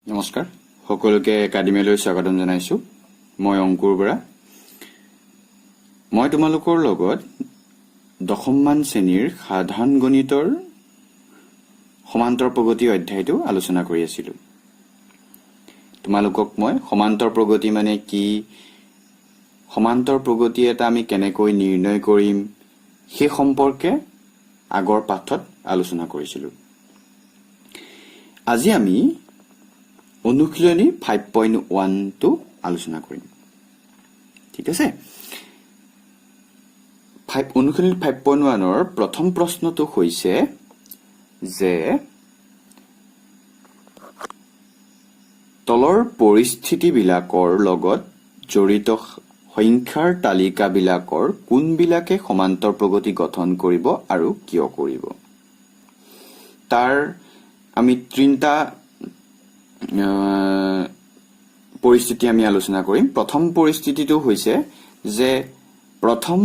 নমস্কাৰ সকলোকে একাডেমিলৈ স্বাগতম জনাইছো মই অংকুৰ বৰা মই তোমালোকৰ লগত দশমমান শ্ৰেণীৰ সাধাৰণ গণিতৰ সমান্তৰ প্ৰগতি অধ্যায়টো আলোচনা কৰি আছিলো তোমালোকক মই সমান্তৰ প্ৰগতি মানে কি সমান্তৰ প্ৰগতি এটা আমি কেনেকৈ নিৰ্ণয় কৰিম সেই সম্পৰ্কে আগৰ পাঠত আলোচনা কৰিছিলো আজি আমি অনুশীলনী 5.1 টো আলোচনা কৰিম ঠিক আছে অনুশীলনী 5.1 ৰ প্ৰথম প্ৰশ্নটো হৈছে যে তলৰ পৰিস্থিতিবিলাকৰ লগত জড়িত সংখ্যাৰ তালিকাবিলাকৰ কোনবিলাকে সমান্তৰ প্ৰগতি গঠন কৰিব আৰু কিয় কৰিব তাৰ আমি তিনিটা পৰিস্থিতি আমি আলোচনা কৰিম প্ৰথম পৰিস্থিতিটো হৈছে যে প্ৰথম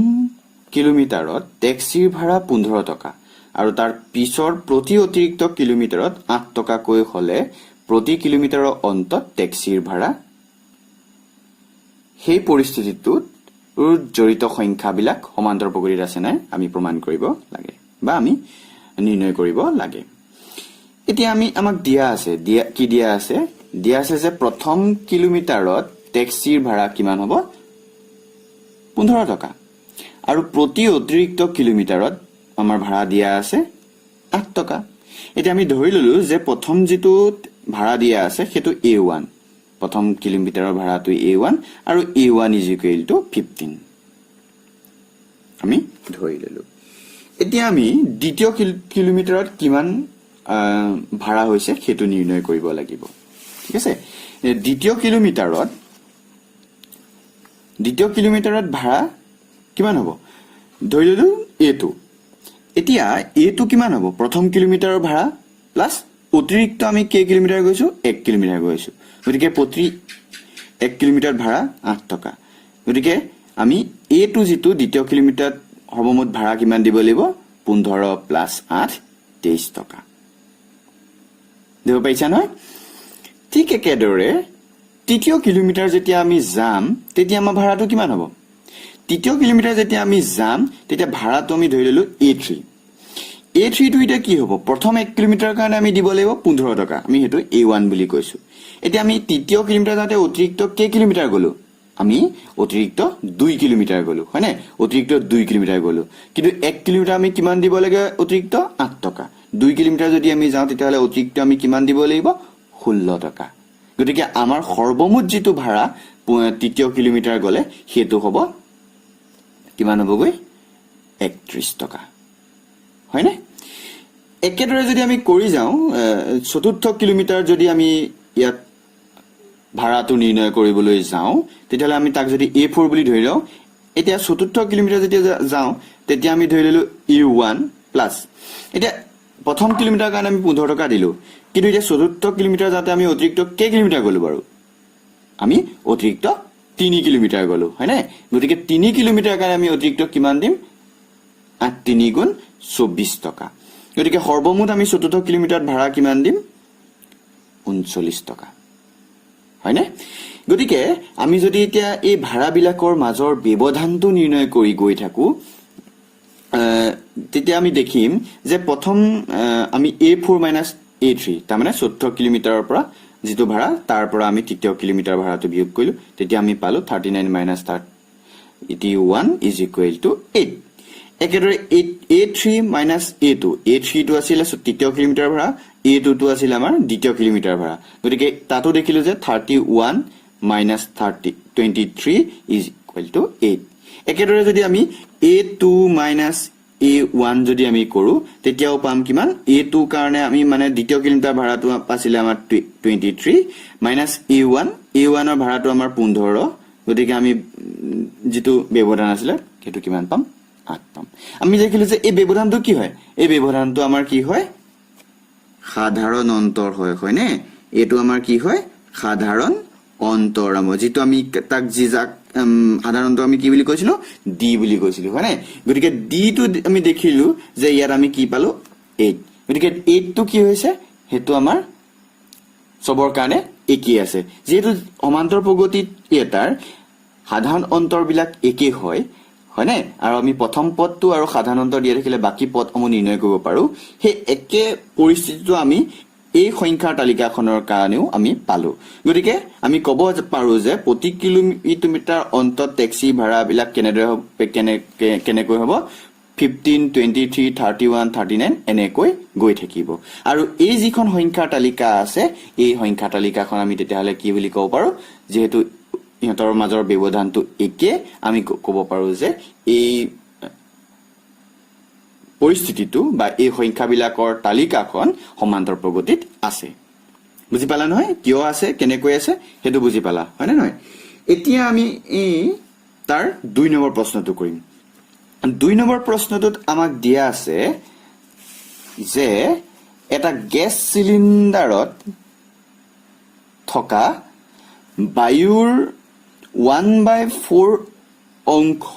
কিলোমিটাৰত ট্যাক্সিৰ ভাড়া 15 টকা আৰু তাৰ পিছৰ প্ৰতি অতিৰিক্ত কিলোমিটাৰত 8 টকাকৈ হলে প্ৰতি কিলোমিটাৰৰ অন্তত ট্যাক্সিৰ ভাড়া সেই পৰিস্থিতিটোত জড়িত সংখ্যাবিলাক সমান্তৰ প্ৰগতিত আছে নাই আমি প্ৰমাণ কৰিব লাগে বা আমি নিৰ্ণয় কৰিব লাগে এতিয়া আমি আমাক দিয়া আছে যে প্ৰথম কিলোমিটাৰত ট্যাক্সিৰ ভাড়া কিমান হ'ব 15 টকা আৰু প্ৰতি অতিৰিক্ত কিলোমিটাৰত আমাৰ ভাড়া দিয়া আছে 8 টকা এতিয়া আমি ধৰি ললো যে প্ৰথম যেটো ভাড়া দিয়া আছে সেটো A1 প্ৰথম কিলোমিটাৰৰ ভাড়াটো A1 আৰু A1 15 আমি ধৰি ললো এতিয়া আমি দ্বিতীয় কিলোমিটাৰত কিমান ভাড়া হৈছে সেটো নিৰ্ণয় কৰিব লাগিব ঠিক আছে দ্বিতীয় কিলোমিটাৰত ভাড়া কিমান হ'ব ধৰি ললো A2 এতিয়া A2 কিমান হ'ব প্ৰথম কিলোমিটাৰৰ ভাড়া প্লাস অতিৰিক্ত আমি কে কিলোমিটাৰ গৈছো 1 কিলোমিটাৰ গৈছো গতিকে প্ৰতি 1 কিলোমিটাৰ ভাড়া 8 টকা গতিকে আমি A2 যেটো দ্বিতীয় কিলোমিটাৰত সৰ্বমুঠ ভাড়া কিমান দিব লাগিব 15 প্লাস 8 23 টকা দেও পাইছা নহয় ঠিক একেদৰে তৃতীয় কিলোমিটাৰ যেতিয়া আমি যাম তেতিয়া আমাৰ ভাড়াটো কিমান হ'ব তৃতীয় কিলোমিটাৰ যেতিয়া আমি যাম তেতিয়া ভাড়াটো আমি ধৰি ললো A3 টো এটা কি হ'ব প্ৰথম 1 কিলোমিটাৰৰ কাৰণে আমি দিব লাগিব 15 টকা আমি হেতু A1 বুলি কৈছো এতিয়া আমি তৃতীয় কিলোমিটাৰ যাতে অতিৰিক্ত কে কিলোমিটাৰ গলো আমি অতিৰিক্ত 2 কিলোমিটাৰ গলো হয়নে অতিৰিক্ত 2 কিলোমিটাৰ গলো কিন্তু 1 কিলোমিটাৰ আমি কিমান দিব লাগে অতিৰিক্ত 8 টকা 2 কিলোমিটাৰ যদি আমি যাও তেতিয়ালে অতিৰিক্ত আমি কিমান দিব লাগিব 16 টকা গতিকে আমাৰ সৰ্বমুঠ যেটো ভাড়া তৃতীয় কিলোমিটাৰ গলে হেতু হ'ব কিমান হ'বগৈ 31 টকা হয়নে একেদৰে যদি আমি কৰি যাও চতুৰ্থ কিলোমিটাৰ যদি আমি ইয়াত ভাড়াটো নিৰ্ণয় কৰিবলৈ যাও তেতিয়ালে আমি তাক যদি A4 বুলি ধৰি লও এতিয়া চতুৰ্থ কিলোমিটাৰ যেতিয়া যাও তেতিয়া আমি ধৰি ললো U1 প্লাস এতিয়া প্ৰথম কিলোমিটাৰ কাৰণে আমি 15 টকা দিলো কিন্তু এতিয়া চতুৰ্থ কিলোমিটাৰ যাতে আমি অতিৰিক্ত কে কিলোমিটাৰ গলো বাৰু আমি অতিৰিক্ত 3 কিলোমিটাৰ গলো হয়নে গতিকে 3 কিলোমিটাৰ কাৰণে আমি অতিৰিক্ত কিমান দিম 8 3 গুণ 24 টকা গতিকে সৰ্বমুঠ আমি চতুৰ্থ কিলোমিটাৰত ভাড়া কিমান দিম 39 টকা হয়নে গতিকে আমি যদি এতিয়া এই ভাড়া বিলাকৰ মাজৰ ব্যৱধানটো নিৰ্ণয় কৰি গৈ থাকো তেতিয়া আমি দেখিম যে প্ৰথম আমি A4 A3 তাৰ মানে চতুৰ্থ কিলোমিটাৰৰ পৰা যেটো ভাড়া তাৰ পৰা আমি তৃতীয় কিলোমিটাৰ ভাড়াটো বিয়োগ কৰিলো তেতিয়া আমি পালো 39 31 8 একেদৰে A3 A2 A3 টো আছিল তৃতীয় কিলোমিটাৰ ভাড়া A2 টো আছিল আমাৰ দ্বিতীয় কিলোমিটাৰ ভাড়া গতিকে তাতো দেখিলো যে 31 23 8 একেদৰে যদি আমি A2 A1 যদি আমি কৰো তেতিয়াও পাম কিমান A2 কাৰণে আমি মানে দ্বিতীয় কিলোমিটাৰ ভাড়াটো আছিল আমাৰ 23 A1 ৰ ভাড়াটো আমাৰ 15 গতিকে আমি যেটো ব্যৱধান আছিল হেতু কিমান পাম 8 পাম আমি দেখিলো যে এই ব্যৱধানটো কি হয় এই ব্যৱধানটো আমাৰ কি হয় সাধাৰণ অন্তৰ হয় হয়নে এটো আমাৰ কি হয় সাধাৰণ অন্তৰ যেটো আমি তাক জিজাক সাধাৰণতে আমি কি বুলি কৈছিলো ডি বুলি কৈছিলো হয়নে গতিকে ডি টো আমি দেখিলো যে ইয়াত আমি কি পালো 8 গতিকে 8 টো কি হৈছে হেতু আমাৰ সবৰ কাৰণে একেই আছে যেহেতু সমান্তৰ প্ৰগতিত এটাৰ সাধাৰণ অন্তৰবিলাক একেই হয় হয়নে আৰু আমি প্ৰথম পদটো আৰু সাধাৰণ অন্তৰ দিয়া থাকিলে বাকি পদসমূহ নিৰ্ণয় কৰিব পাৰো হে একে পৰিস্থিতিটো আমি এই সংখ্যাৰ তালিকাখনৰ কাৰণেও আমি পালো গতিকে আমি ক'ব পাৰো যে প্ৰতি কিলোমিটাৰ অন্তত টেক্সি ভাড়াবিলাক কেনেকৈ হ'ব 15 23 31 39 এনেকৈ গৈ থাকিব আৰু এই যিখন সংখ্যাৰ তালিকা আছে এই সংখ্যাৰ তালিকাখন আমি তেতিয়াহলে কি বুলি ক'ব পাৰো যেহেতু ইহঁতৰ মাজৰ ব্যৱধানটো একে আমি ক'ব পাৰো যে এই পৰিস্থিতিটো বা এই সংখ্যাবিলাকৰ তালিকাখন সমান্তৰ প্ৰগতিত আছে বুজি পালা নহয় কিয় আছে কেনেকৈ আছে হেতু বুজি পালা হয়নে নহয় এতিয়া আমি এই তাৰ 2 নম্বৰ প্ৰশ্নটো কৰিম 2 নম্বৰ প্ৰশ্নটোত আমাক দিয়া আছে যে এটা গেছ সিলিন্ডাৰত থকা বায়ুৰ 1/4 অংশ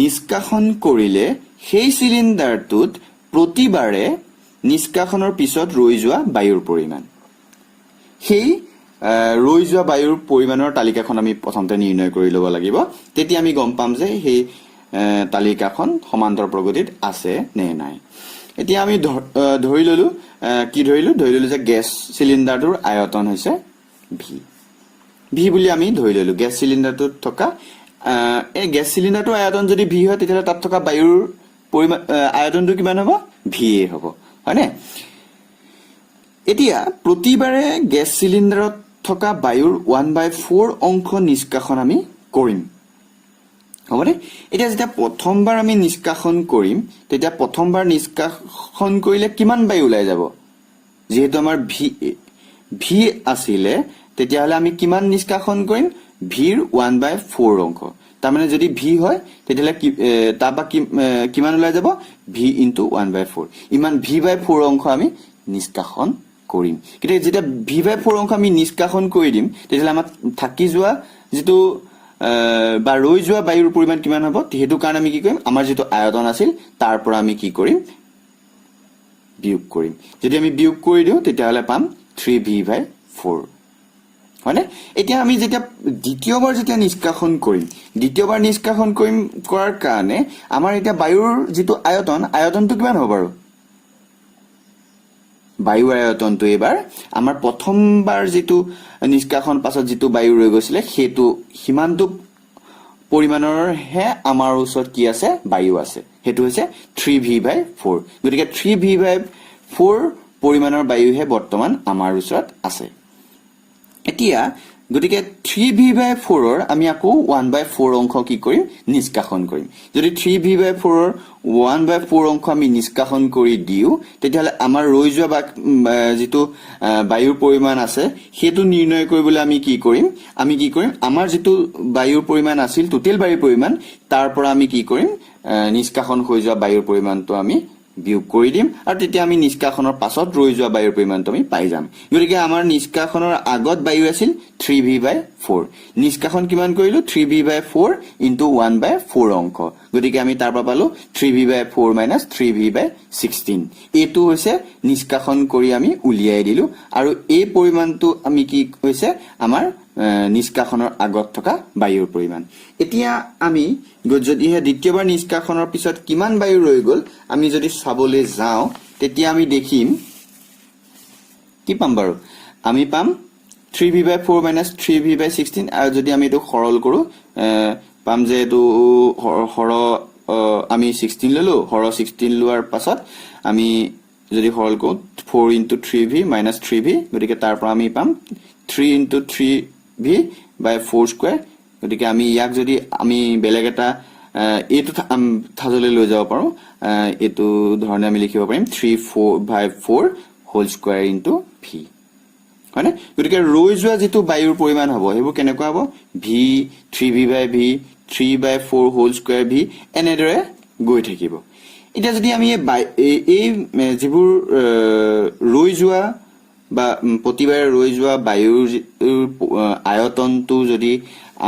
নিষ্কাশন কৰিলে সেই সিলিন্ডাৰটোত প্ৰতিবাৰে নিষ্কাশনৰ পিছত ৰৈ যোৱা বায়ুৰ পৰিমাণ সেই ৰৈ যোৱা বায়ুৰ পৰিমাণৰ তালিকাখন আমি প্ৰথমতে নিৰ্ণয় কৰি ল'ব লাগিব তেতিয়া আমি গম পাম যে সেই তালিকাখন সমান্তৰ প্ৰগতিত আছে নে নাই এতিয়া আমি ধৰি ললো যে গেছ সিলিন্ডাৰটোৰ আয়তন হৈছে v বুলি আমি ধৰি ললো গেছ সিলিন্ডাৰটোত থকা এই গেছ সিলিন্ডাৰটোৰ আয়তন যদি v হয় তেতিয়া তাত থকা বায়ুৰ পৰিমাণ আয়তনটো কিমান হ'ব v হ'ব হয়নে এতিয়া প্ৰতিবাৰে গেছ সিলিন্ডাৰত থকা বায়ুৰ 1/4 অংশ নিষ্কাশন আমি কৰিম হবনে এটা যেতিয়া প্ৰথমবাৰ আমি নিষ্কাশন কৰিম তেতিয়া প্ৰথমবাৰ নিষ্কাশন কৰিলে কিমান বায়ু ওলাই যাব যেহেতু আমাৰ ভি আছিল তেতিয়া হলে আমি কিমান নিষ্কাশন কৰিম ভিৰ 1/4 অংশ তাৰ মানে যদি ভি হয় তেতিয়া হলে তাবা কিমান ওলাই যাব ভি * 1/4 ইমান v/4 অংশ আমি নিষ্কাশন কৰিম কিন্তু যেতিয়া v/4 অংশ আমি নিষ্কাশন কৰি দিম তেতিয়া আমাৰ থাকি যোৱা যেটো বা ৰৈ যোৱা বায়ুৰ পৰিমাণ কিমান হ'ব হেতু কাৰণ আমি কি কৰিম আমাৰ যেটো আয়তন আছিল তাৰ পৰা আমি কি কৰিম বিয়োগ কৰিম যদি আমি বিয়োগ কৰি দিও তেতিয়া হলে পাম 3v/4 হয়নে এতিয়া আমি যেতিয়া দ্বিতীয়বাৰ যেতিয়া নিষ্কাশন কৰিম কৰাৰ কাৰণে আমাৰ এতিয়া বায়ুৰ যেটো আয়তনটো কিমান হ'ব বাৰু বায়ু আয়তনটো এবাৰ আমাৰ প্ৰথমবাৰ যেটো নিষ্কাশন পাছত যেটো বায়ু ৰৈ গৈছিল হেতু হিমানটো পৰিমাণৰ হে আমাৰ ওচৰত কি আছে বায়ু আছে হেতু হৈছে 3v/4 গতিকে 3v/4 পৰিমাণৰ বায়ু হে বৰ্তমান আমাৰ ওচৰত আছে এতিয়া গতিকে 3v/4 ৰ আমি আকৌ 1/4 অংশ কি কৰিম নিষ্কাশন কৰিম যদি 3v/4 ৰ 1/4 অংশ আমি নিষ্কাশন কৰি দিও তেতিয়া হলে আমাৰ ৰৈ যোৱা যেটো বায়ুৰ পৰিমাণ আছে হেতু নিৰ্ণয় কৰিবলৈ আমি কি কৰিম আমাৰ যেটো বায়ুৰ পৰিমাণ আছিল টোটাল বায়ুৰ পৰিমাণ তাৰ পৰা আমি কি কৰিম নিষ্কাশন হৈ যোৱা বায়ুৰ পৰিমাণটো আমি বিয়োগ কৰি দিম আৰু তেতিয়া আমি নিষ্কাশনৰ পাছত ৰৈ যোৱা বায়ুৰ পৰিমাণটো আমি পাই যাম গতিকে আমাৰ নিষ্কাশনৰ আগত বায়ু আছিল 3v/4 নিষ্কাশন কিমান কৰিলো 3v/4 * 1/4 অংশ গতিকে আমি তাৰ পৰা পালো 3v/4 - 3v/16 এটো হৈছে নিষ্কাশন কৰি আমি উলিয়াই দিলো আৰু এই পৰিমাণটো আমি কি হৈছে আমাৰ নিষ্কাশনৰ আগত থকা বায়ুৰ পৰিমাণ এতিয়া আমি যদি দ্বিতীয়বাৰ নিষ্কাশনৰ পিছত কিমান বায়ু ৰৈ গল আমি যদি চাবলৈ যাও তেতিয়া আমি দেখিম কি পাম বাৰু আমি পাম 3v/4 - 3v/16 আৰু যদি আমি এটো সৰল কৰো পাম যে এটো হৰ আমি 16 ললো হৰ 16 লোৱাৰ পাছত আমি যদি সৰল কৰো 4 * 3v - 3v গতিকে তাৰ পৰা আমি পাম 3 * 3v/4 স্কয়াৰ গতিকে আমি ইয়াক যদি আমি বেলেগ এটা এটো থাজলৈ লৈ যাব পাৰো এটো ধৰণে আমি লিখিব পাৰিম 3/4 হোল স্কয়াৰ * v হয়নে গতিকে ৰৈ যোৱা যেটো বায়ুৰ পৰিমাণ হ'ব হেবু কেনেকুৱা হ'ব v 3v/v 3/4 whole square v এনেদৰে গৈ থাকিব এতিয়া যদি আমি এই যিবোৰ ৰৈ যোৱা বা প্ৰতিবাৰে ৰৈ যোৱা বায়ুৰ আয়তনটো যদি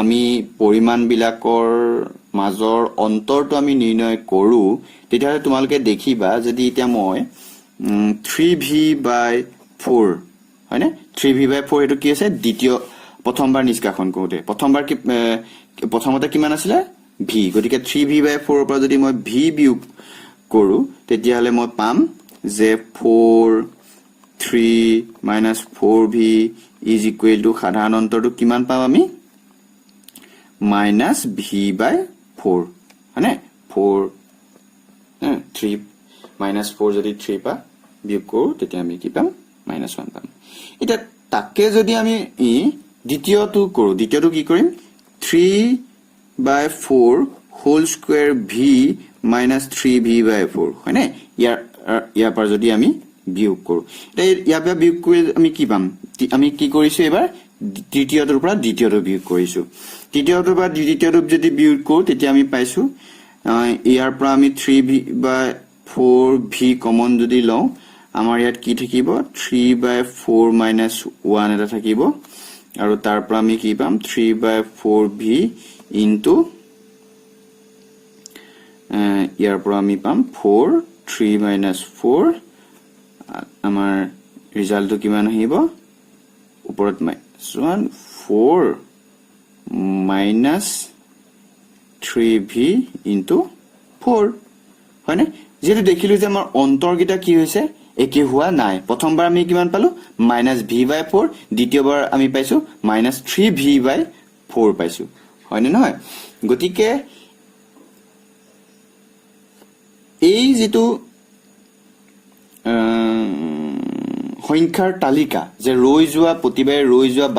আমি পৰিমাণ বিলাকৰ মাজৰ অন্তৰটো আমি নিৰ্ণয় কৰো তেতিয়া তোমালোকে দেখিবা যদি এতিয়া মই 3v/4 হয়নে 3v/4 এটো কি আছে দ্বিতীয় প্ৰথমবাৰ নিষ্কাশন কৰোতে প্ৰথমতে কিমান আছিল v গতিকে 3v/4 ৰ পৰা যদি মই v বিয়োগ কৰো তেতিয়া হলে মই পাম যে 3 minus 4v is equal to সাধাৰণ অন্তৰটো কিমান পাম আমি minus v/4 হয়নে 4 3 minus 4 যদি 3 পা বিয়োগ কৰো তেতিয়া আমি কি পাম -1 পাম এটা তাকে যদি আমি দ্বিতীয়টো কৰো দ্বিতীয়টো কি কৰিম 3/4 whole square v minus 3v/4 হয়নে ইয়াৰ পৰা যদি আমি বিয়োগ কৰো ইয়াৰ পৰা বিয়োগ কৰি আমি কি পাম আমি কি কৰিছো এবাৰ তৃতীয়টোৰ পৰা দ্বিতীয়টো বিয়োগ কৰিছো তৃতীয়টোৰ পৰা দ্বিতীয়টো যদি বিয়োগ কৰো তেতিয়া আমি পাইছো ইয়াৰ পৰা আমি 3v/4v কমন যদি লওঁ আমাৰ ইয়াত কি থাকিব 3/4 - 1 এটা থাকিব আৰু তাৰ পৰা আমি কি পাম 3/4v ইনটু ইয়াৰ পৰা আমি পাম 4 3 - 4 আমাৰ ৰিজাল্টটো কিমান আহিব ওপৰত -1 4 - 3v ইনটু 4 হয়নে যেটো দেখিলো যে আমাৰ অন্তৰগিটা কি হৈছে একে হোৱা নাই প্ৰথমবাৰ আমি কিমান পালো -v/4 দ্বিতীয়বাৰ আমি পাইছো -3v/4 পাইছো হয়নে নহয় গতিকে এই যেটো সংখ্যাৰ তালিকা যে ৰৈ যোৱা প্ৰতিবাৰে ৰৈ যোৱা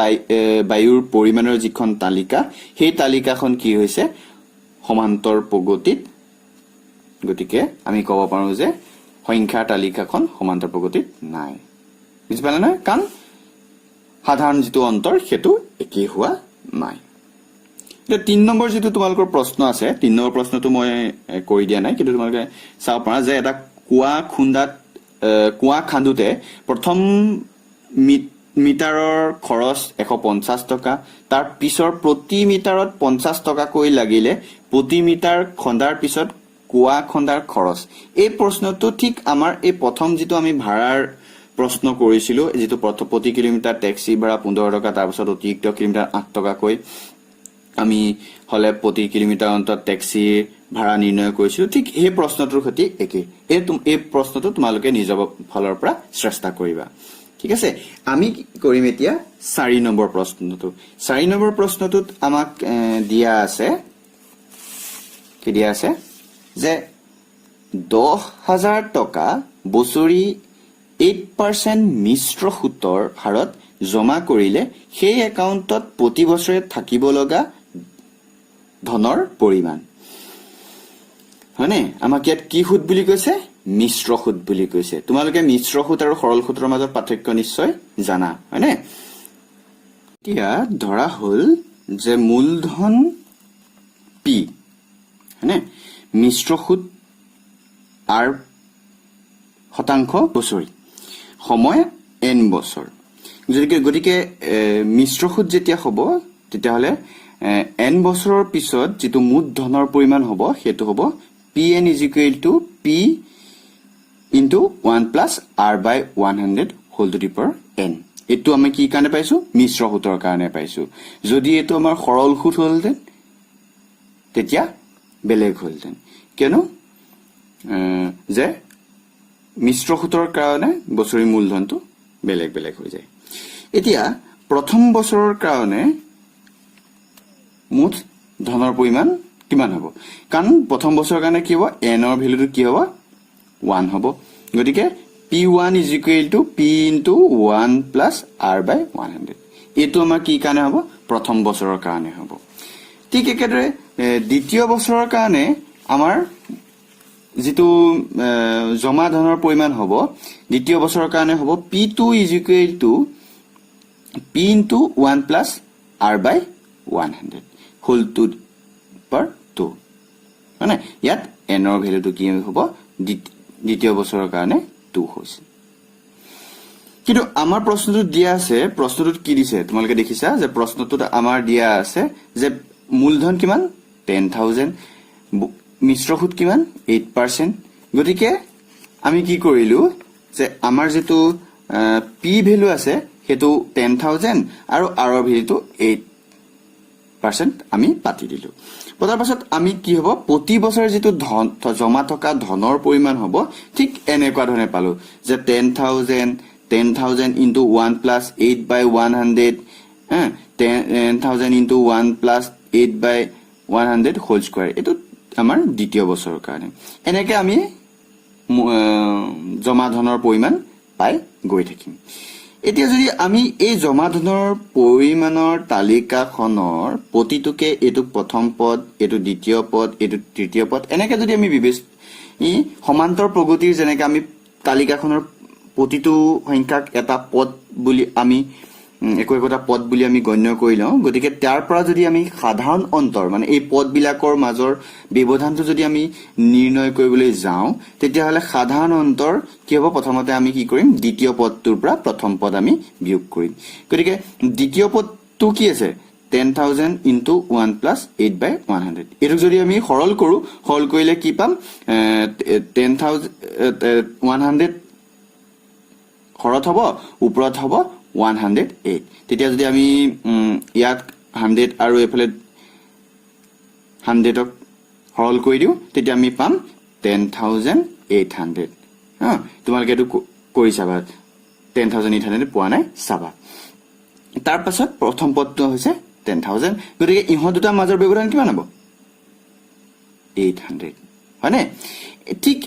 বায়ুৰ পৰিমাণৰ যিখন তালিকা সেই তালিকাখন কি হৈছে সমান্তৰ প্ৰগতিত গতিকে আমি ক'ব পাৰো যে সংখ্যাৰ তালিকাখন সমান্তৰ প্ৰগতিত নাই বুজি পালে না কাৰণ সাধাৰণ যেটো অন্তৰ হেতু একে হোৱা নাই এটা 3 নম্বৰ যেটো তোমালোকৰ প্ৰশ্ন আছে 3 নম্বৰ প্ৰশ্নটো মই কৰি দিয়া নাই কিন্তু তোমালোকে চাও পাৰা যে এটা কুৱা খান্দুতে প্ৰথম মিটাৰৰ খৰচ 150 টকা তাৰ পিছৰ প্ৰতি মিটাৰত 50 টকা কৈ লাগিলে প্ৰতি মিটাৰ খন্দাৰ পিছত কুৱা খন্দাৰ খৰচ এই প্ৰশ্নটো ঠিক আমাৰ এই প্ৰথম যেটো আমি ভাড়াৰ প্ৰশ্ন কৰিছিলো যেটো প্ৰতি কিলোমিটাৰ ট্যাক্সি ভাড়া 15 টকা তাৰ পিছত অতিৰিক্ত কিলোমিটাৰ 8 টকা কৈ আমি হলে প্ৰতি কিলোমিটাৰ অন্তত ট্যাক্সি ভাড়া নিৰ্ণয় কৰিছিলো ঠিক এই প্ৰশ্নটোৰ সৈতে একে এই প্ৰশ্নটো তোমালোকে নিজৰ ফলৰ পৰা চেষ্টা কৰিবা ঠিক আছে আমি কৰিম এতিয়া 4 নম্বৰ প্ৰশ্নটো 4 নম্বৰ প্ৰশ্নটোত আমাক দিয়া আছে কি দিয়া আছে যে 10,000 টকা বছৰি 8% মিশ্ৰ সুতৰ হাৰত জমা কৰিলে সেই একাউণ্টত প্ৰতি বছৰে থাকিব লগা ধনৰ পৰিমাণ হয়নে আমাক ইয়াত কি সুত বুলি কৈছে মিশ্ৰ সুত বুলি কৈছে তোমালোকে মিশ্ৰ সুত আৰু সৰল সুতৰ মাজত পাৰ্থক্য নিশ্চয় জানা হয়নে এতিয়া ধৰা হল যে মূলধন p হয়নে মিশ্ৰ সুত r শতাংশ বছৰি সময় n বছৰ গতিকে মিশ্ৰ সুত যেতিয়া হ'ব তেতিয়া হলে n বছৰৰ পিছত যেটো মুঠ ধনৰ পৰিমাণ হ'ব হেতু হ'ব pn = p into 1 plus r by 100 whole to the power n এটো আমি কি কাৰণে পাইছো মিশ্ৰ সুতৰ কাৰণে পাইছো যদি এটো আমাৰ সৰল সুত হলতেন তেতিয়া বেলেগ হলতেন কেনো যে মিশ্ৰ সুতৰ কাৰণে বছৰি মূলধনটো বেলেগ বেলেগ হৈ যায় এতিয়া প্ৰথম বছৰৰ কাৰণে মুঠ ধনৰ পৰিমাণ কিমান হ'ব কাৰণ প্ৰথম বছৰৰ কাৰণে কি হ'ব n ৰ ভ্যালুটো কি হ'ব 1 হ'ব গতিকে p1 = p into 1 plus r by 100 এটো আমাৰ কি কাৰণে হ'ব প্ৰথম বছৰৰ কাৰণে হ'ব ঠিক একেদৰে দ্বিতীয় বছৰৰ কাৰণে আমাৰ যেটো জমা ধনৰ পৰিমাণ হ'ব দ্বিতীয় বছৰৰ কাৰণে হ'ব p2 = p into 1 plus r by 100 whole to per 2 মানে ইয়াত n ৰ ভ্যালুটো কি হ'ব দ্বিতীয় বছৰৰ কাৰণে 2 হৈছে কিন্তু আমাৰ প্ৰশ্নটো দিয়া আছে প্ৰশ্নটোত কি দিছে তোমালোকে দেখিছা যে প্ৰশ্নটোত আমাৰ দিয়া আছে যে মূলধন কিমান 10,000 মিশ্ৰ সুত কিমান 8% গতিকে আমি কি কৰিলো যে আমাৰ যেটো p ভ্যালু আছে হেতু 10,000 আৰু r ৰ ভ্যালুটো 8% আমি পাতি দিলো পতাৰ পাছত আমি কি হ'ব প্ৰতি বছৰে যেটো ধন জমা থকা ধনৰ পৰিমাণ হ'ব ঠিক এনেকুৱা ধৰণে পালো যে 10,000 into 1 plus 8 by 100 10,000 into 1 plus 8 by 100 whole square এটো আমাৰ দ্বিতীয় বছৰৰ কাৰণে এনেকৈ আমি জমা ধনৰ পৰিমাণ পাই গৈ থাকিম এতিয়া যদি আমি এই জমা ধনৰ পৰিমাণৰ তালিকাখনৰ প্ৰতিটোকে এটো প্ৰথম পদ এটো দ্বিতীয় পদ এটো তৃতীয় পদ এনেকৈ যদি আমি সমান্তৰ প্ৰগতিৰ যেনেকৈ আমি তালিকাখনৰ প্ৰতিটো সংখ্যাক এটা পদ বুলি আমি একোটা পদ বুলি আমি গণ্য কৰি লওঁ গতিকে তাৰ পৰা যদি আমি সাধাৰণ অন্তৰ মানে এই পদবিলাকৰ মাজৰ ব্যৱধানটো যদি আমি নিৰ্ণয় কৰিবলৈ যাওঁ তেতিয়া হলে সাধাৰণ অন্তৰ কি হ'ব প্ৰথমতে আমি কি কৰিম দ্বিতীয় পদটোৰ পৰা প্ৰথম পদ আমি বিয়োগ কৰিম গতিকে দ্বিতীয় পদটো কি আছে 10,000 into 1 plus 8 by 100 এটো যদি আমি সৰল কৰো সৰল কৰিলে কি পাম 10,000 100 খৰত হ'ব ওপৰত হ'ব 108 তেতিয়া যদি আমি ইয়াত 100 আৰু এফালে 100 ক সৰল কৰি দিও তেতিয়া আমি পাম 10,800 তোমালোকে এটো কৰি চাবা 10,800 পোৱা নাই চাবা তাৰ পাছত প্ৰথম পদটো হৈছে 10,000 গতিকে ইহত দুটা মাজৰ ব্যৱধান কিমান হ'ব 800 হয়নে ঠিক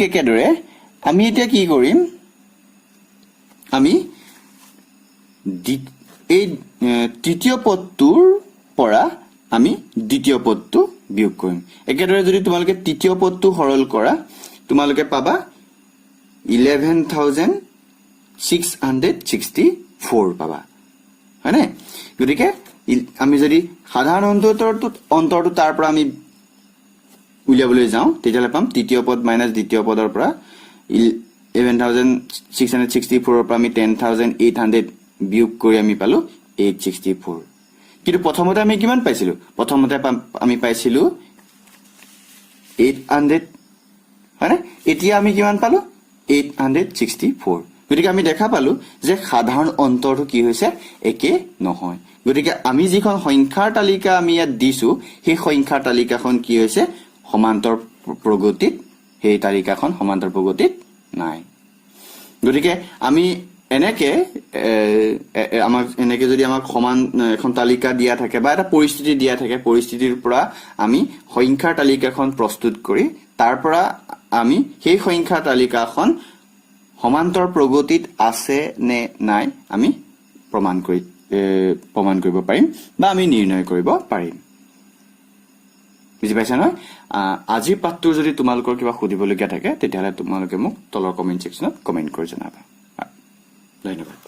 একেদৰে আমি এতিয়া কি কৰিম আমি এই তৃতীয় পদটোৰ পৰা আমি দ্বিতীয় পদটো বিয়োগ কৰিম একেদৰে যদি তোমালোকে তৃতীয় পদটো সৰল কৰা তোমালোকে পাবা 11,664 পাবা হয়নে গতিকে আমি যদি সাধাৰণ অন্তৰটো তাৰ পৰা আমি উলিয়াবলৈ যাওঁ তেতিয়ালে পাম তৃতীয় পদ মাইনাস দ্বিতীয় পদৰ পৰা 11,664 ৰ পৰা আমি 10,800 বিয়োগ কৰি আমি পালো 864 কিন্তু প্ৰথমতে আমি কিমান পাইছিলো প্ৰথমতে আমি পাইছিলো 800 হয়নে এতিয়া আমি কিমান পালো 864 গতিকে আমি দেখা পালো যে সাধাৰণ অন্তৰটো কি হৈছে একে নহয় গতিকে আমি যিখন সংখ্যাৰ তালিকা আমি ইয়াত দিছো সেই সংখ্যাৰ তালিকাখন কি হৈছে সমান্তৰ প্ৰগতিত সেই তালিকাখন সমান্তৰ প্ৰগতিত নাই গতিকে আমি এনেকে যদি আমাক সমান এখন তালিকা দিয়া থাকে বা এটা পৰিস্থিতি দিয়া থাকে পৰিস্থিতিৰ পৰা আমি সংখ্যাৰ তালিকাখন প্ৰস্তুত কৰি তাৰ পৰা আমি সেই সংখ্যাৰ তালিকাখন সমান্তৰ প্ৰগতিত আছে নে নাই আমি প্ৰমাণ কৰিব পাৰিম বা আমি নিৰ্ণয় কৰিব পাৰিম বুজি পাইছা নহয় আজিৰ পাঠটো যদি তোমালোকৰ কিবা সুধিবলগীয়া থাকে তেতিয়াহলে তোমালোকে মোক তলৰ কমেন্ট সেকশনত কমেন্ট কৰি জনাবা ধন্যবাদ